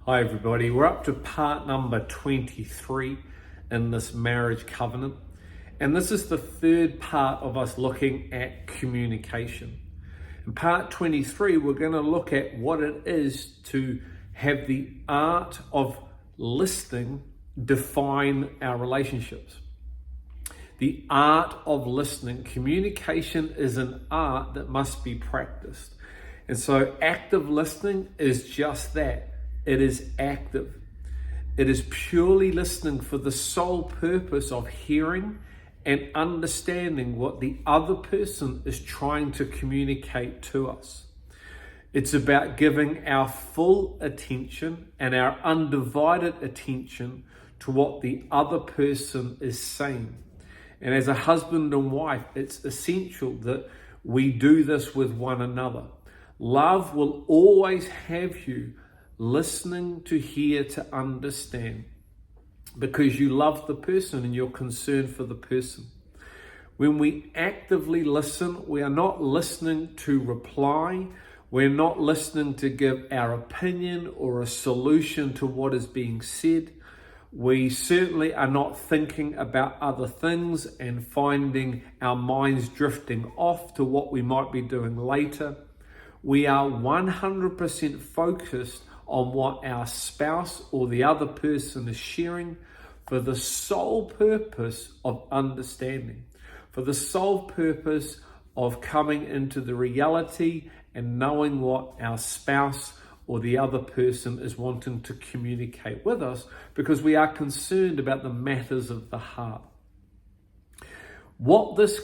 Hi everybody, we're up to part number 23 in this marriage covenant, and this is the third part of us looking at communication. In part 23 we're going to look at what it is to have the art of listening define our relationships. The art of listening. Communication is an art that must be practiced, and so active listening is just that. It is active. It is purely listening for the sole purpose of hearing and understanding what the other person is trying to communicate to us. It's about giving our full attention and our undivided attention to what the other person is saying. And as a husband and wife, it's essential that we do this with one another. Love will always have you listening to hear to understand, because you love the person and you're concerned for the person. When we actively listen, we are not listening to reply. We're not listening to give our opinion or a solution to what is being said. We certainly are not thinking about other things and finding our minds drifting off to what we might be doing later. We are 100% focused on what our spouse or the other person is sharing, for the sole purpose of understanding, for the sole purpose of coming into the reality and knowing what our spouse or the other person is wanting to communicate with us, because we are concerned about the matters of the heart. What this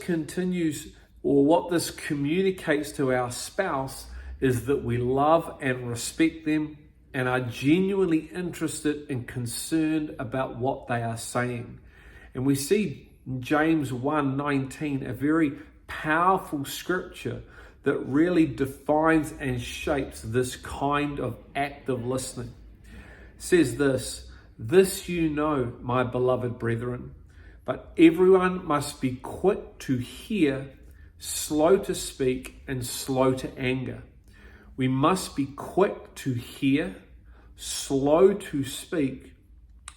communicates to our spouse is that we love and respect them and are genuinely interested and concerned about what they are saying. And we see in James 1:19 a very powerful scripture that really defines and shapes this kind of active listening. It says this you know, my beloved brethren, but everyone must be quick to hear, slow to speak, and slow to anger. We must be quick to hear, slow to speak,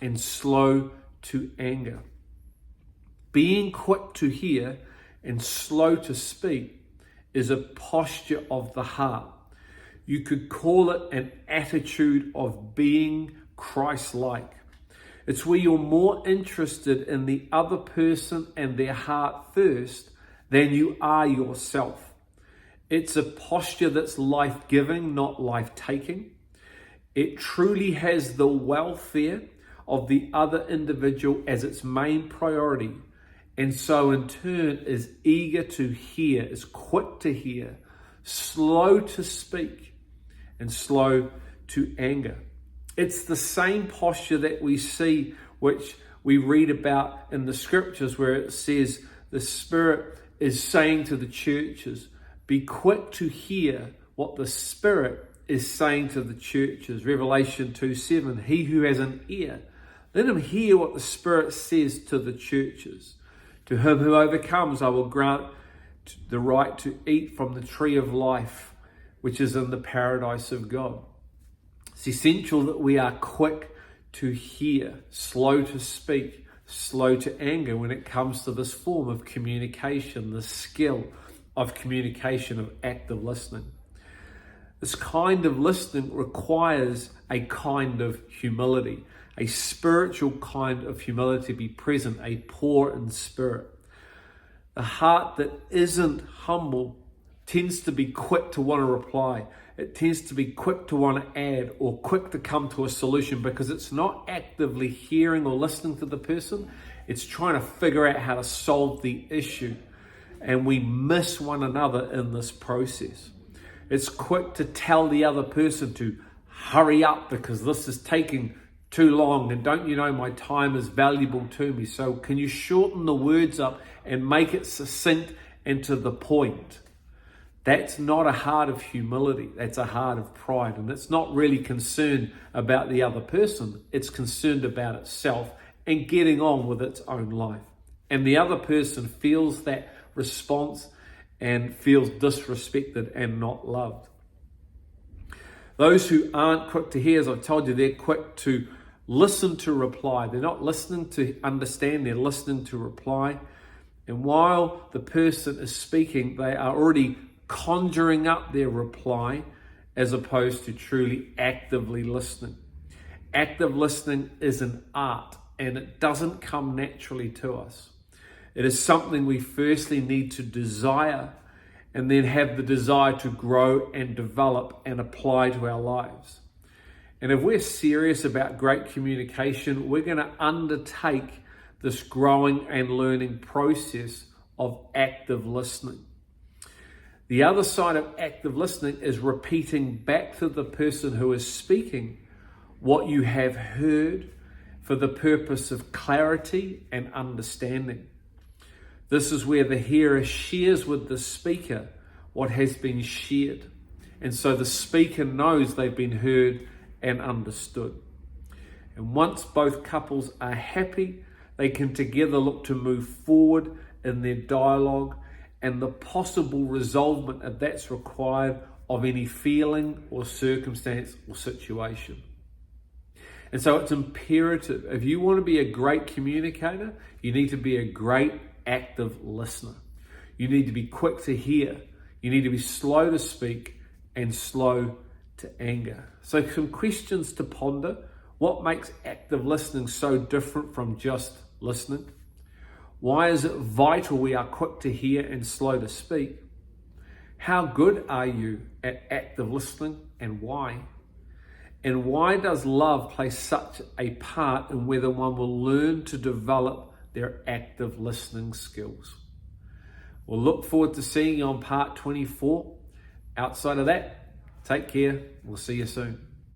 and slow to anger. Being quick to hear and slow to speak is a posture of the heart. You could call it an attitude of being Christ-like. It's where you're more interested in the other person and their heart first than you are yourself. It's a posture that's life-giving, not life-taking. It truly has the welfare of the other individual as its main priority, and so in turn is eager to hear, is quick to hear, slow to speak, and slow to anger. It's the same posture that we see, which we read about in the scriptures, where it says the Spirit is saying to the churches, be quick to hear what the Spirit is saying to the churches. Revelation 2:7, he who has an ear, let him hear what the Spirit says to the churches. To him who overcomes, I will grant the right to eat from the tree of life, which is in the paradise of God. It's essential that we are quick to hear, slow to speak, slow to anger when it comes to this form of communication, the skill of communication, of active listening. This kind of listening requires a kind of humility, a spiritual kind of humility to be present, a poor in spirit. The heart that isn't humble tends to be quick to want to reply. It tends to be quick to want to add or quick to come to a solution, because it's not actively hearing or listening to the person. It's trying to figure out how to solve the issue. And we miss one another in this process. It's quick to tell the other person to hurry up because this is taking too long, and don't you know my time is valuable to me, so can you shorten the words up and make it succinct and to the point? That's not a heart of humility, that's a heart of pride, and it's not really concerned about the other person, it's concerned about itself and getting on with its own life. And the other person feels that response and feels disrespected and not loved. Those who aren't quick to hear, as I've told you, they're quick to listen to reply. They're not listening to understand, they're listening to reply. And while the person is speaking, they are already conjuring up their reply as opposed to truly actively listening. Active listening is an art, and it doesn't come naturally to us. It is something we firstly need to desire and then have the desire to grow and develop and apply to our lives. And if we're serious about great communication, we're going to undertake this growing and learning process of active listening. The other side of active listening is repeating back to the person who is speaking what you have heard for the purpose of clarity and understanding. This is where the hearer shares with the speaker what has been shared. And so the speaker knows they've been heard and understood. And once both couples are happy, they can together look to move forward in their dialogue and the possible resolvement, if that's required, of any feeling or circumstance or situation. And so it's imperative. If you want to be a great communicator, you need to be a great active listener. You need to be quick to hear. You need to be slow to speak and slow to anger. So some questions to ponder. What makes active listening so different from just listening? Why is it vital we are quick to hear and slow to speak? How good are you at active listening and why? And why does love play such a part in whether one will learn to develop their active listening skills? We'll look forward to seeing you on part 24. Outside of that, take care. We'll see you soon.